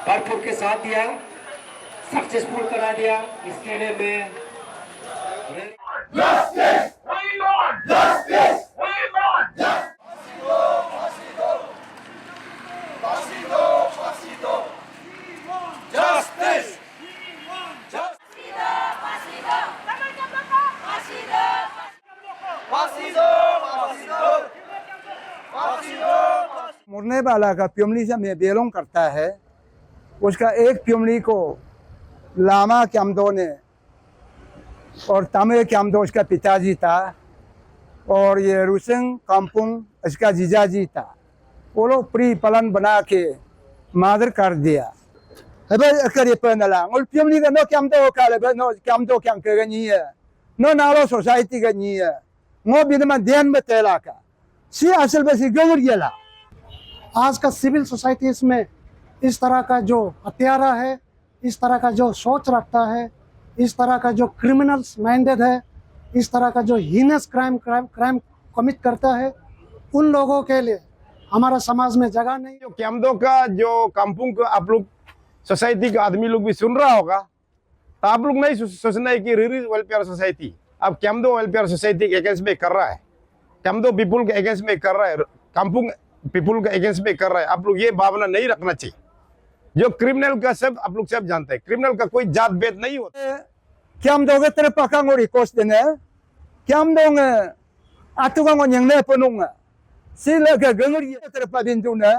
भरपूर के साथ दिया, सक्सेसफुल करा दिया स्टेडियम में। Justice! We want justice! We want justice! Justice! मरने वाला का प्योमली से मैं बिलोंग करता है, उसका एक प्योमली को लामा क्यामदो ने और तमिल क्यामदो उसका पिताजी था और ये रुसिंग कामपुंग इसका जीजाजी था। वो लोग प्री पलन बना के मादर कर दिया। अगर ये पहनला और प्योमली का नो क्यामदो का ले नो क्यामदो क्या करेगा नहीं है, नो नालो सोसाइटी का नहीं है, नो बिना ध्यान में तेला का सी असल में सी गलत गेला। आज का सिविल सोसाइटीज में इस तरह का जो हत्यारा है, इस तरह का जो सोच रखता है, इस तरह का जो क्रिमिनल्स माइंडेड है, इस तरह का जो हीनस क्राइम कमिट करता है, उन लोगों के लिए हमारा समाज में जगह नहीं। जो क्यामदो का जो कामपुंग को आप लोग सोसाइटी के आदमी लोग भी सुन रहा होगा, तो आप लोग नहीं सोचना है कि रिरी वेलफेयर सोसाइटी अब क्यामदो वेलफेयर सोसाइटी के अगेंस्ट में कर रहा है, क्यामदो पीपुल के अगेंस्ट में कर रहा है, कामपुंग पीपुल के अगेंस्ट में कर रहा है। आप लोग ये भावना नहीं रखना चाहिए। जो क्रिमिनल का सब आप लोग सब जानते हैं, क्रिमिनल का कोई जात भेद नहीं होता। क्यामदो के तेरे पकांगो रिकोस्ट देने क्यामदो ने आतुगांगो यंगने पनुंगा सिले के गंगरी तेरे पदिंतु ने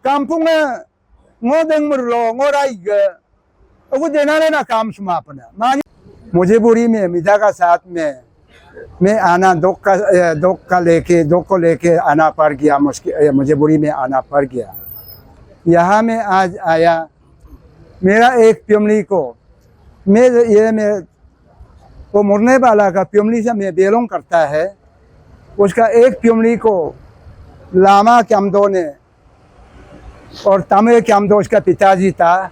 कामपुंग ngodeng merlo ngorai ge वो देना लेना काम समापन है। मुझे बुरी में मिदा का साथ में मैं आना दुख को लेके आना पड़ गया, मुझे बुरी में आना पड़ गया। यहाँ में आज आया, मेरा एक प्योमली को मैं वो मरने वाला का प्योमली से मैं बिलोंग करता है, उसका एक प्योमली को लामा क्यामदो ने और तमिल क्यामदो उसका पिताजी था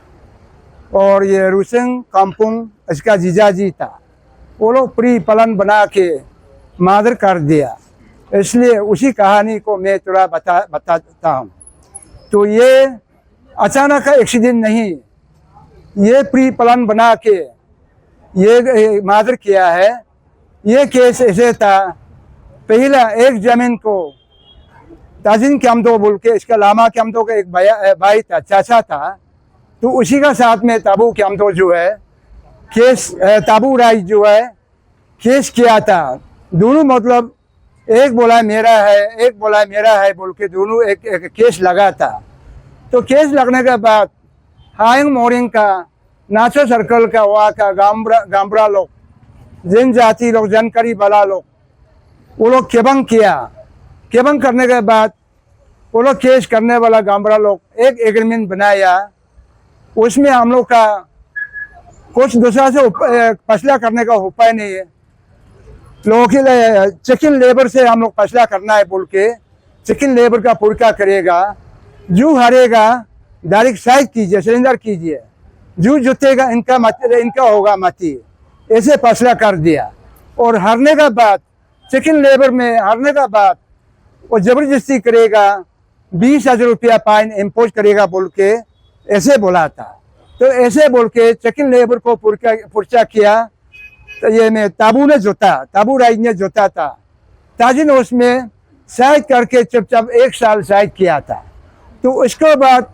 और ये रुसिंग कामपुंग इसका जीजाजी था। वो लोग प्री पलन बना के मादर कर दिया। इसलिए उसी कहानी को मैं थोड़ा बताता हूँ। तो ये अचानक का एक्सीडेंट नहीं, ये प्री प्लान बना के ये मादर किया है। ये केस ऐसे था, पहला एक जमीन को ताजिन क्यामदो बोल के इसका लामा क्यामदो का एक भाई था, चाचा था, तो उसी का साथ में ताबू क्यामदो जो है केस ताबू राय जो है केस किया था। दोनों मतलब एक बोला मेरा है, एक बोला मेरा है बोल के दोनों एक केस लगा था। तो केस लगने के बाद हाइंग मोरिंग का नाचो सर्कल का वहाँ का गामबरा लोग, जनजाति लोग, जानकारी वाला लोग, वो लोग केबंग किया। केबंग करने के बाद वो लोग केस करने वाला गामबरा लोग एक एग्रीमेंट बनाया, उसमें हम लोग का कुछ दूसरा से फैसला करने का उपाय नहीं है। लोगों के चिकन लेबर से हम लोग फैसला करना है बोल के चिकन लेबर का पुरका करेगा। जो हारेगा डायरेक्ट साइड कीजिए, सरेंडर कीजिए, जो जीतेगा इनका होगा मती, ऐसे फैसला कर दिया। और हारने का बाद चिकन लेबर में हारने का बाद वो जबरदस्ती करेगा, 20,000 रुपया फाइन इम्पोज करेगा बोल के ऐसे बोला था। तो ऐसे बोल के चिकन लेबर को पुरचा किया। तो ये में ताबू ने जोता, ताबू राइज ने जोता था। ताजी ने उसमें शायद करके चुपचाप 1 साल शायद किया था। तो उसके बाद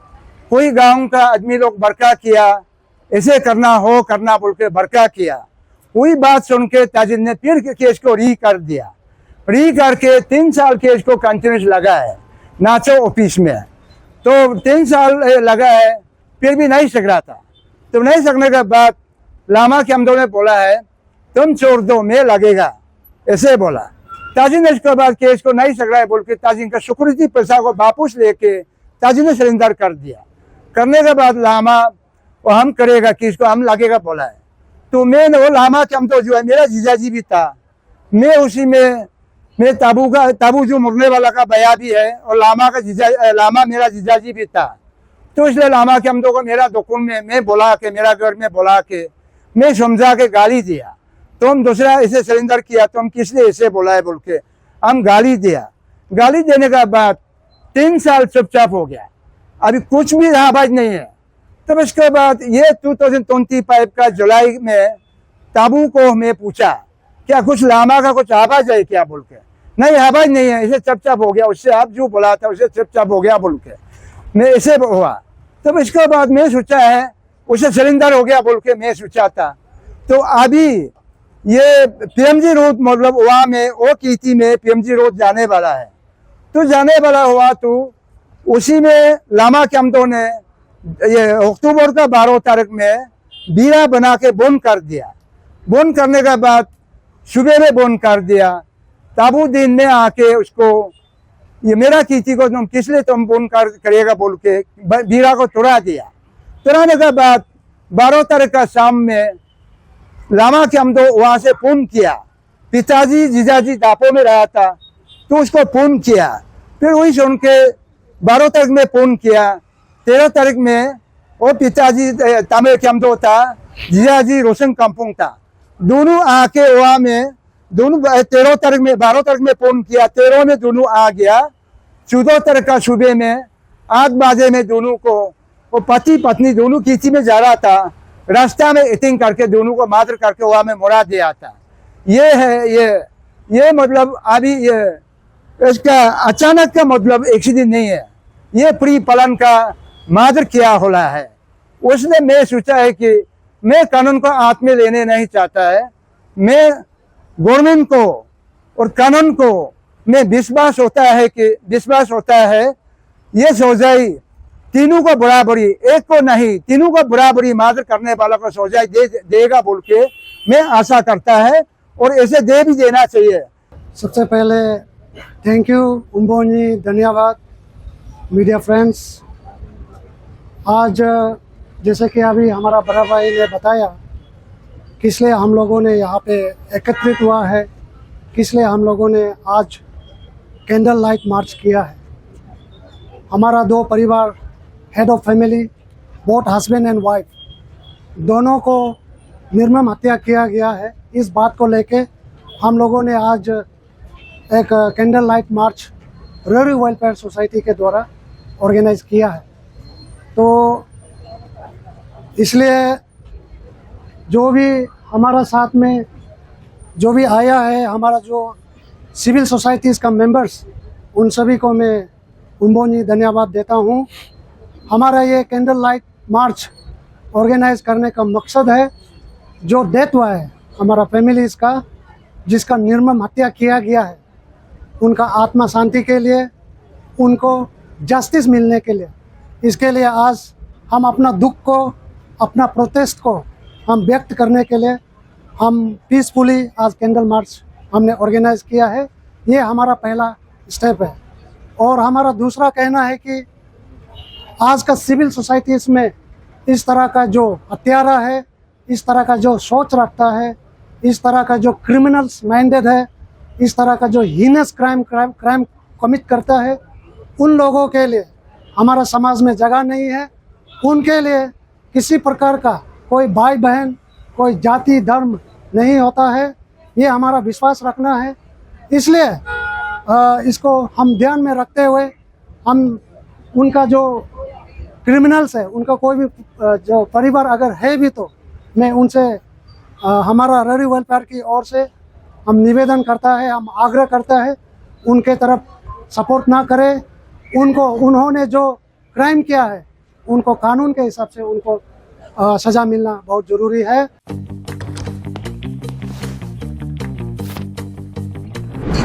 कोई गांव का आदमी लोग बरका किया, ऐसे करना बोल के बरका किया। वही बात सुन के ताजिन ने फिर केस को री कर दिया। री करके 3 साल केस को कंटिन्यूस लगा है नाचो ऑफिस में। तो 3 साल लगा है, फिर भी नहीं सक रहा था। तो नहीं सकने के बाद लामा क्यामदो ने बोला है तुम छोड़ दो, मैं लगेगा, ऐसे बोला। ताजिन ने इसके बाद केस को नहीं सक रहा है बोल के ताजिन का सिक्योरिटी पैसा को वापस लेके ताजिन ने सरेंडर कर दिया। करने के बाद लामा वो हम करेगा केस को, हम लगेगा बोला है। तो मैं वो लामा क्यामदो जो है मेरा जीजाजी भी था, मैं उसी में मैं ताबू जो मरने वाला का भैया भी है और लामा मेरा जीजाजी भी था। तो इसलिए लामा क्यामदो को मेरा दुकान में मैं बोला के, मेरा घर में बोला के, मैं समझा के गाली दिया। तुम दूसरा ऐसे सरेंडर किया, तुम किस लिए ऐसे बोला है बोल के हम गाली दिया। गाली देने के बाद 3 साल चुपचाप हो गया। अभी कुछ भी आवाज नहीं है। तब इसके बाद ये 2025 का जुलाई में ताबू को हमें पूछा क्या कुछ लामा का कुछ आवाज है क्या बोल के, नहीं आवाज नहीं है, इसे चपचाप हो गया, उससे आप जो बोला था उसे चपचाप हो गया बोल के मैं ऐसे हुआ। तब इसके बाद मैं सोचा है उसे सिलेंडर हो गया बोल के मैं सोचा था। तो अभी ये पीएमजी रोड मतलब वहाँ में वो कीती में पीएमजी रोड जाने वाला है, तो जाने वाला हुआ तो उसी में लामा कैम्पो ने ये अक्टूबर का 12 तारीख में बीरा बना के बंद कर दिया। बंद करने के बाद सुबह में बंद कर दिया। ताबू दिन में आके उसको ये मेरा कीती को तुम किस लिए तुम बंद करेगा बोल के बीरा को तोड़ा दिया। तोड़ाने के बाद 12 तारीख का शाम में लामा कैम्पो वहां से फोन किया, पिताजी जीजाजी दापो में रहा था तो उसको फोन किया। फिर वही सुन के 12 तारीख में फोन किया। 13 तारीख में वो पिताजी तमिल कैम्पो था, जीजाजी रोशन काम्पुंग था, दोनों आके वहाँ में दोनों 13 तारीख में 12 तारीख में फोन किया, 13 में दोनों आ गया। 14 तारीख का सुबह में 8 बजे में दोनों को वो पति पत्नी दोनों किसी में जा रहा था, रास्ता में ईटिंग करके दोनों को मार करके वहाँ में मुड़ा दिया था। ये है ये मतलब अभी ये इसका अचानक का मतलब एक्सीडेंट नहीं है, ये प्री प्लान का मादर किया होला है। उसने मैं सोचा है कि मैं कानून को हाथ में लेने नहीं चाहता है, मैं गवर्नमेंट को और कानून को मैं विश्वास होता है ये सजाई तीनों को बराबरी, एक को नहीं तीनों को बराबरी मादर करने वाला को सजाई देगा बोल के मैं आशा करता है और ऐसे दे भी देना चाहिए। सबसे पहले थैंक यू उम्बोनी, धन्यवाद मीडिया फ्रेंड्स। आज जैसे कि अभी हमारा बड़ा भाई ने बताया किस लिए हम लोगों ने यहाँ पे एकत्रित हुआ है, किस लिए हम लोगों ने आज कैंडल लाइट मार्च किया है। हमारा 2 परिवार, head of family, both husband and wife, दोनों को निर्मम हत्या किया गया है। इस बात को लेके हम लोगों ने आज एक candle light march रेरी welfare society के द्वारा ऑर्गेनाइज किया है। तो इसलिए जो भी हमारा साथ में जो भी आया है, हमारा जो सिविल सोसाइटीज़ का मेंबर्स, उन सभी को मैं उम्बोनी धन्यवाद देता हूँ। हमारा ये कैंडल लाइट मार्च ऑर्गेनाइज करने का मकसद है जो डेथ हुआ है हमारा फैमिलीज़ का, जिसका निर्मम हत्या किया गया है, उनका आत्मा शांति के लिए, उनको जस्टिस मिलने के लिए, इसके लिए आज हम अपना दुख को, अपना प्रोटेस्ट को हम व्यक्त करने के लिए हम पीसफुली आज कैंडल मार्च हमने ऑर्गेनाइज किया है। ये हमारा पहला स्टेप है। और हमारा दूसरा कहना है कि आज का सिविल सोसाइटीज़ में इस तरह का जो हत्यारा है, इस तरह का जो सोच रखता है, इस तरह का जो क्रिमिनल्स माइंडेड है, इस तरह का जो हीनस क्राइम कमिट करता है, उन लोगों के लिए हमारा समाज में जगह नहीं है। उनके लिए किसी प्रकार का कोई भाई बहन, कोई जाति धर्म नहीं होता है, ये हमारा विश्वास रखना है। इसलिए इसको हम ध्यान में रखते हुए हम उनका जो क्रिमिनल्स है, उनका कोई भी जो परिवार अगर है भी, तो मैं उनसे हमारा रेरी वेलफेयर की ओर से हम निवेदन करता है, हम आग्रह करता है उनके तरफ सपोर्ट ना करें। उनको उन्होंने जो क्राइम किया है उनको कानून के हिसाब से उनको सज़ा मिलना बहुत ज़रूरी है।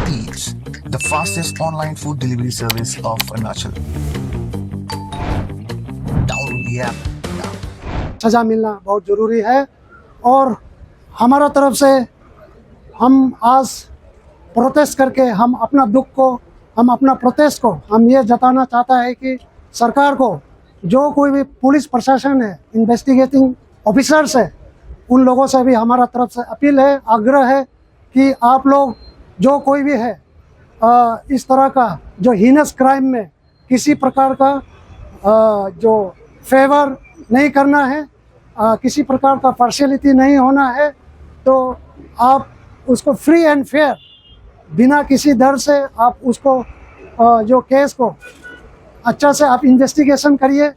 Eats, the fastest online food delivery service of Arunachal. Download the app now. सज़ा मिलना बहुत ज़रूरी है। और हमारा तरफ से हम आज प्रोटेस्ट करके हम अपना दुख को, हम अपना प्रोटेस्ट को हम ये जताना चाहता है कि सरकार को, जो कोई भी पुलिस प्रशासन है, इन्वेस्टिगेटिंग ऑफिसर्स है, उन लोगों से भी हमारा तरफ से अपील है, आग्रह है कि आप लोग जो कोई भी है इस तरह का जो हीनस क्राइम में किसी प्रकार का जो फेवर नहीं करना है, किसी प्रकार का पार्शियलिटी नहीं होना है, तो आप उसको फ्री एंड फेयर बिना किसी डर से आप उसको जो केस को अच्छा से आप इन्वेस्टिगेशन करिए।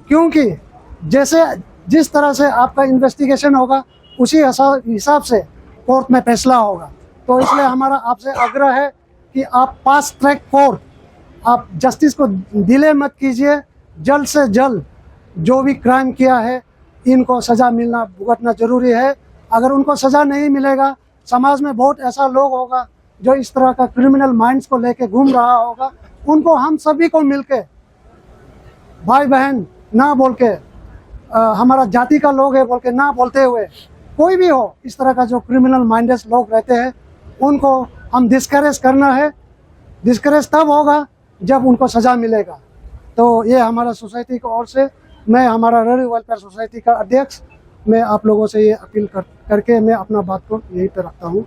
क्योंकि जैसे जिस तरह से आपका इन्वेस्टिगेशन होगा उसी हिसाब से कोर्ट में फैसला होगा। तो इसलिए हमारा आपसे आग्रह है कि आप फास्ट ट्रैक कोर्ट, आप जस्टिस को डिले मत कीजिए। जल्द से जल्द जो भी क्राइम किया है इनको सज़ा मिलना भुगतना जरूरी है। अगर उनको सज़ा नहीं मिलेगा, समाज में बहुत ऐसा लोग होगा जो इस तरह का क्रिमिनल माइंड्स को लेके घूम रहा होगा। उनको हम सभी को मिलके भाई बहन ना बोल के, हमारा जाति का लोग है बोल के ना बोलते हुए, कोई भी हो इस तरह का जो क्रिमिनल माइंडेड लोग रहते हैं उनको हम डिस्करेज करना है। डिस्करेज तब होगा जब उनको सज़ा मिलेगा। तो ये हमारा सोसाइटी की ओर से, मैं हमारा रेरी वेलफेयर सोसाइटी का अध्यक्ष, मैं आप लोगों से ये अपील करके मैं अपना बात को यहीं पे रखता हूँ।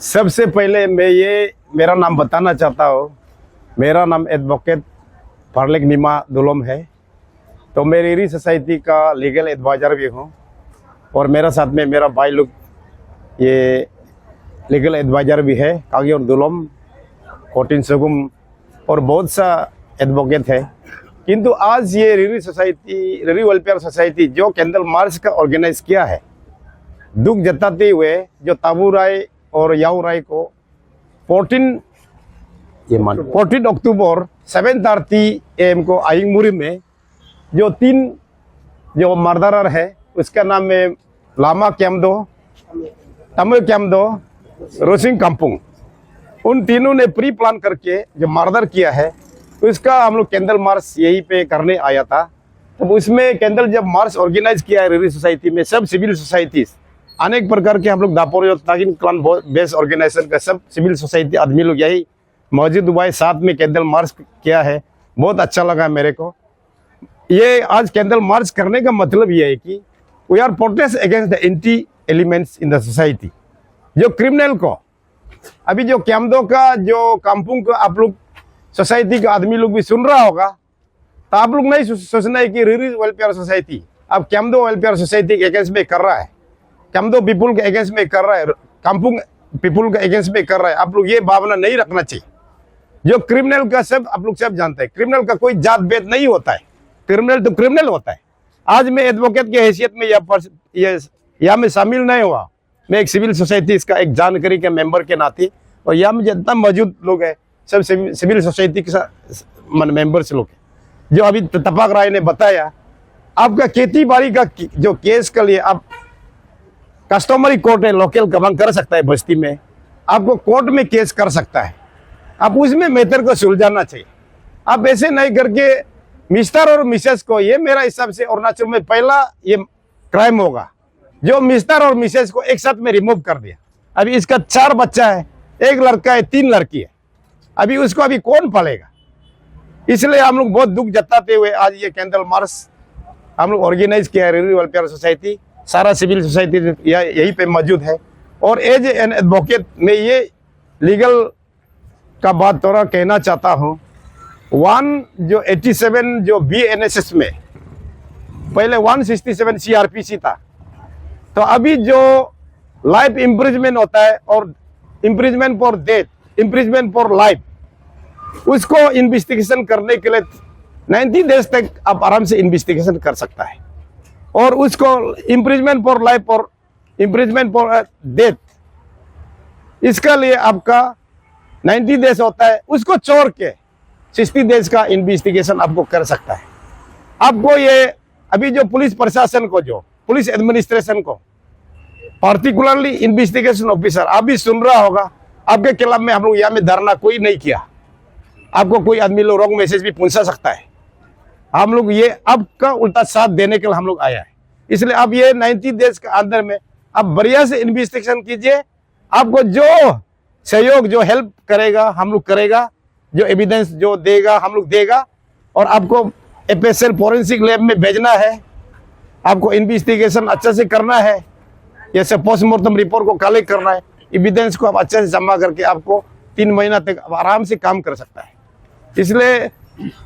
सबसे पहले मैं ये मेरा नाम बताना चाहता हूँ। मेरा नाम एडवोकेट फार्लेक नीमा दुलोम है। तो मैं रेरी सोसाइटी का लीगल एडवाइज़र भी हूँ और मेरा साथ में मेरा भाई लोग ये लीगल एडवाइज़र भी है, कागी और दुलोम, कोटिन सगुम और बहुत सा एडवोकेट है। किंतु आज ये रेरी सोसाइटी, रेरी वेलफेयर सोसाइटी जो कैंडल मार्च का ऑर्गेनाइज किया है, दुख जताते हुए जो ताबू राय और याऊ राय को 14 अक्टूबर 7:30 AM को आइंगमुरी में जो 3 जो मर्डरर है उसका नाम है लामा कैम्दो, तमिल कैम्दो, रोसिंग काम्पुंग। उन तीनों ने प्री प्लान करके जो मर्डर किया है उसका हम लोग कैंडल मार्च यहीं पे करने आया था। तो उसमें कैंडल जब मार्च ऑर्गेनाइज किया है रेरी सोसाइटी में, सब सिविल सोसाइटीज अनेक प्रकार के हम लोग दापोर ताकिन क्लान बेस ऑर्गेनाइजेशन का सब सिविल सोसाइटी आदमी लोग यही मौजूद हुआ है, साथ में कैंडल मार्च किया है। बहुत अच्छा लगा मेरे को। ये आज कैंडल मार्च करने का मतलब ये है कि we are protest against the anti elements in the society. जो क्रिमिनल को अभी जो कैम्दो का जो काम्पुंग को आप लोग सोसाइटी का आदमी लोग भी सुन रहा होगा, तो आप लोग नहीं सोचना है कि रेरी वेलफेयर सोसाइटी अब कैम्दो वेलफेयर सोसाइटी के अगेंस्ट में कर रहा है, कैम्दो पीपुल के अगेंस्ट में कर रहा है, काम्पुंग पीपुल के अगेंस्ट में कर रहा है। आप लोग ये भावना नहीं रखना चाहिए। जो क्रिमिनल का सब आप लोग सब जानते हैं, क्रिमिनल का कोई जात भेद नहीं होता है। क्रिमिनल तो क्रिमिनल होता है। आज मैं एडवोकेट की हैसियत में यहाँ में शामिल नहीं हुआ, मैं एक सिविल सोसाइटी इसका एक जानकारी के मेंबर के नाते, और यहाँ में जितना मौजूद लोग हैं सब सिविल सोसाइटी के मेंबर्स लोग हैं। जो अभी तपाक राय ने बताया, आपका खेती बाड़ी का जो केस के लिए आप कस्टमरी कोर्ट है, लोकल गवर्नमेंट कर सकता है, बस्ती में आपको कोर्ट में केस कर सकता है। आप उसमें मैटर को सुलझाना चाहिए। आप ऐसे नहीं करके मिस्टर और मिसेस को, ये मेरा हिसाब से अरुणाचल में पहला ये क्राइम होगा जो मिस्टर और मिसेस को एक साथ में रिमूव कर दिया। अभी इसका 4 बच्चा है, 1 लड़का है, 3 लड़की है। अभी उसको अभी कौन पालेगा? इसलिए हम लोग बहुत दुख जताते हुए आज ये कैंडल मार्च हम लोग ऑर्गेनाइज किया है। रेरी वेलफेयर सोसाइटी सारा सिविल सोसाइटी यहीं पे मौजूद है। और एज एन एडवोकेट मैं ये लीगल का बात थोड़ा कहना चाहता हूँ। 87 जो BNSS में पहले 167 CRPC था, तो अभी जो लाइफ इम्प्रिजमेंट होता है और imprisonment for death, imprisonment for life, उसको इन्वेस्टिगेशन करने के लिए 90 डेज तक आप आराम से इन्वेस्टिगेशन कर सकता है। और उसको इम्प्रिजमेंट फॉर लाइफ और इम्प्रिजमेंट फॉर डेथ, इसका लिए आपका 90 डेज होता है। उसको छोड़ के 60 डेज का इन्वेस्टिगेशन आपको कर सकता है। आपको ये अभी जो पुलिस प्रशासन को, जो पुलिस एडमिनिस्ट्रेशन को, पार्टिकुलरली इन्वेस्टिगेशन ऑफिसर, आप भी सुन रहा होगा, आपके खिलाफ में हम लोग यहाँ में धरना कोई नहीं किया। आपको कोई आदमी लोग रॉन्ग मैसेज भी पहुंचा सकता है। हम लोग ये आपका उल्टा साथ देने के लिए हम लोग आया है। इसलिए आप ये 90 डेज के अंदर में आप बढ़िया से इन्वेस्टिगेशन कीजिए। आपको जो सहयोग, जो हेल्प करेगा हम लोग करेगा, जो एविडेंस जो देगा हम लोग देगा। और आपको FSL फोरेंसिक लैब में भेजना है, आपको इन्वेस्टिगेशन अच्छा से करना है, जैसे पोस्टमार्टम रिपोर्ट को कलेक्ट करना है, एविडेंस को आप अच्छे से जमा करके आपको 3 महीना तक आराम से काम कर सकता है। इसलिए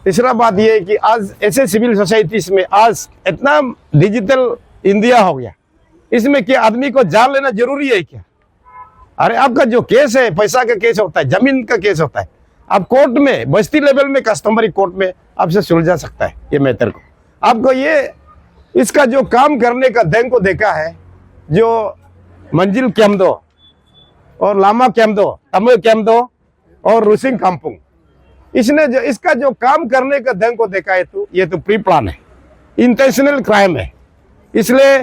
तीसरा बात यह है कि आज ऐसे सिविल सोसाइटीज में आज इतना डिजिटल इंडिया हो गया, इसमें क्या आदमी को जान लेना जरूरी है क्या? अरे आपका जो केस है, पैसा का केस होता है, जमीन का केस होता है, आप कोर्ट में, बस्ती लेवल में, कस्टमरी कोर्ट में आपसे सुलझा सकता है ये मैटर को। आपको ये इसका जो काम करने का ढंग को देखा है, जो मंजिल केम्दो और लामा केम्दो, तमिल केम्दो और रुसिंग काम्पुंग, इसने जो इसका जो काम करने का ढंग को देखा है, तो ये तो प्री प्लान है, इंटेंशनल क्राइम है। इसलिए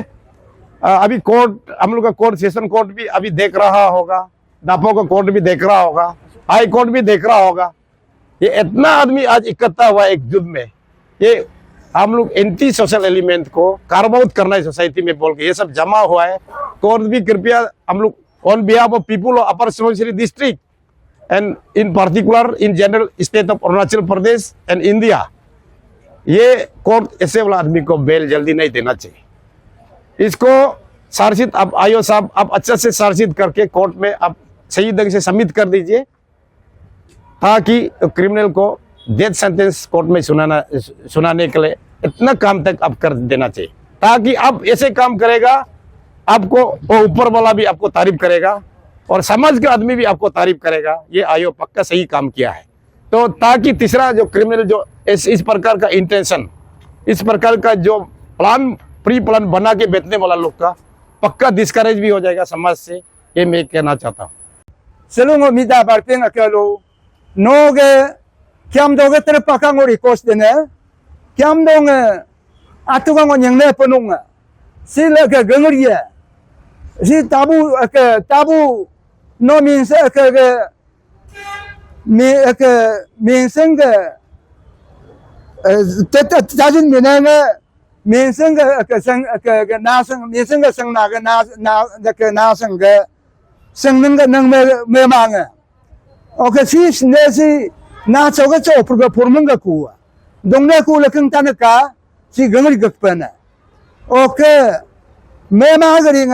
अभी कोर्ट, हम लोग का कोर्ट, सेशन कोर्ट भी अभी देख रहा होगा, दापो का कोर्ट भी देख रहा होगा, हाई कोर्ट भी देख रहा होगा। ये इतना आदमी आज इकट्ठा हुआ एक जुट में, ये हम लोग एंटी सोशल एलिमेंट को कार्व आउट करना है सोसाइटी में बोल के ये सब जमा हुआ है। कोर्ट भी कृपया हम लोग on behalf of people of upper Subansiri district and in particular in general state of Arunachal Pradesh and India, ये कोर्ट ऐसे वाला आदमी को बेल जल्दी नहीं देना चाहिए। इसको चार्जशीट आप आयो साहब, आप अच्छा से चार्जशीट करके कोर्ट में आप सही ढंग से सबमिट कर दीजिए, ताकि क्रिमिनल को डेथ सेंटेंस कोर्ट में सुनाने के लिए इतना काम तक आप कर देना चाहिए, ताकि आप ऐसे काम करेगा, आपको वो ऊपर वाला भी आपको तारीफ करेगा और समाज का आदमी भी आपको तारीफ करेगा, ये आयो पक्का सही काम किया है। तो ताकि तीसरा जो क्रिमिनल जो इस प्रकार का इंटेंशन, इस प्रकार का जो प्लान, प्री प्लान बना के बेचने वाला लोग का पक्का डिस्करेज भी हो जाएगा समाज से, ये मैं कहना चाहता हूँ। Selungo mida barping akelo noge kiam doge tere pakang ori kos dene kiam dong atugang on yang ne penung sila ke gengria si tabu no minse ke minseng ke tajin minenge minseng ke sang ke nasang minseng ke sang na ke nasang ke sinh cái năng mê mang à, ok si nên si na cho cái chỗ phur mông cái cua, đông này cua là kinh tan cả, si gần đi cực bên à, ok mê mang cái gì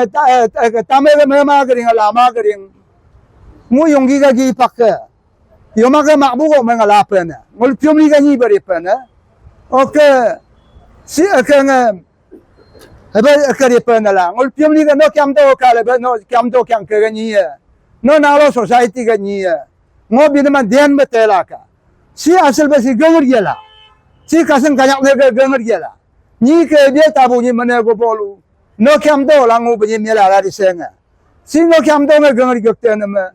ta mê mang cái gì làm cái gì, mua dùng cái gì pak cái, dùng cái mặc bố mình là làm bên à, ngồi phim đi cái gì beri bên à, ok si cái cái phần là ngồi phim đi cái nó kiếm đâu cả là nó kiếm đâu kiếm cái gì à nó nào là society cái gì à ngồi bên mà điên mất thế là cả si asal basi gangır gela si kasın kayak mereka gangır gela ni ke dia tabu ni mana go bolu nó kiếm đâu là ngồi bên nhà là đi xem à si nó kiếm đâu mà gangır gökte ne mà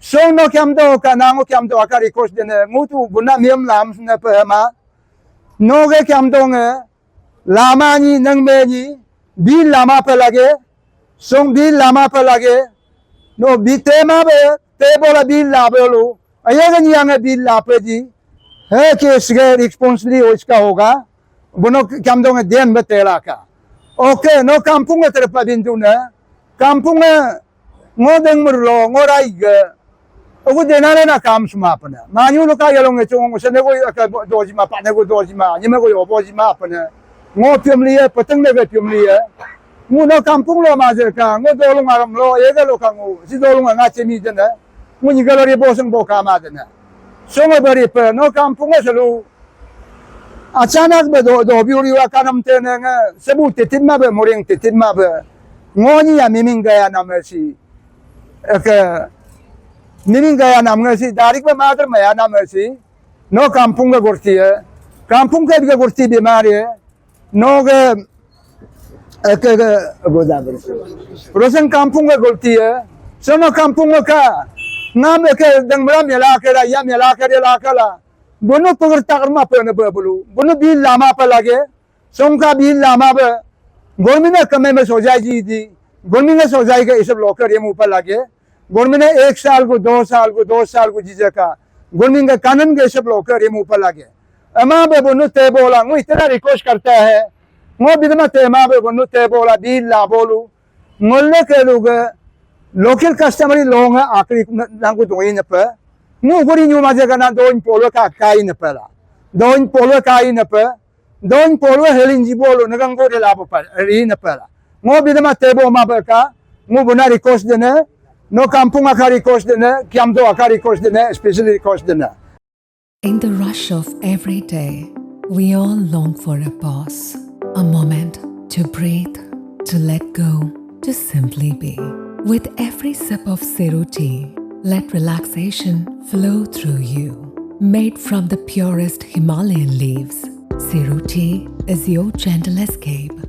so nó kiếm đâu cả nào ngồi kiếm đâu akari coach den ngồi tu buna miam lam ne pa ma nó cái kiếm đâu nghe lama ni nang me ni bill lama पे लगे song bill lama पे लगे no बीते माँ पे ते बोला bill लापे लो अये का नहीं आंगे बिल लापे जी है कि इसके रिस्पॉन्सिबली उसका होगा बुनो क्या हम दोगे देन में तेरा का ओके नो कांपुंग में तेरे पर बिंदु ने कांपुंग में ngô đừng mur lo ngô rai ge ogu dena na kam smapna manyu no ka yalong chong se ne go ka doji ma pa ne go doji ma ni me go yo boji ma pa ne ngô phim lia patang ne ge phim lia ngô no kampung lo ma je ka ngô do lo ngam lo ye ge lo ka ngô si do lo nga che mi je ne ngô ni ge lo ri bo sung bo ka ma de ne so ngô bari pa no kampung se lo achanak be do bi ri wa kanam te ne nga sebu te tin ma be moring te tin ma be ngô ni ya mi ming ga ya na me si ke mining ga ya nam nga si darik be ma ma ya na me si no kampung ge gorti hai kampung ke ge gorti bimar hai no के गोदावरी रोशन कांपुंग का गलती है सोनो कांपुंग का नाम के दंगबला मेला के या मेला के ला कला दोनों पगर तकरमा पे ने बोलू दोनों बिल लामा पे लगे सोंका बिल लामा पे गवर्नमेंट ने कमे में सोजाई जी दी गवर्नमेंट ने सोजाई के सब लोकर ये मुंह पर लगे गवर्नमेंट ने 1 साल को 2 साल को 2 साल को जीजे का गवर्नमेंट का कानून के सब लोकर ये मुंह पर लगे अमा बे बोनु ते बोला वो इतना रिक्वेस्ट करता है वो बिदमा ते मा बे बोनु ते बोला बिल ला बोलू मोल्ले के लोग लोकल कस्टमर लोग आखिरी नांगो दोई न पे नु गोरी न्यू माजे का ना दोइन पोलो का काई न पेला दोइन पोलो काई न पे दोइन पोलो हेलिन जी बोलो नगंगो de la पर री न पेला वो बिदमा ते बो मा बे का वो बुना रिक्वेस्ट देने नो कांपुंग का रिक्वेस्ट देने क्याम दो का रिक्वेस्ट देने स्पेशली रिक्वेस्ट देने In the rush of every day, we all long for a pause, a moment to breathe, to let go, to simply be. With every sip of Ceru tea, let relaxation flow through you. Made from the purest Himalayan leaves, Ceru tea is your gentle escape.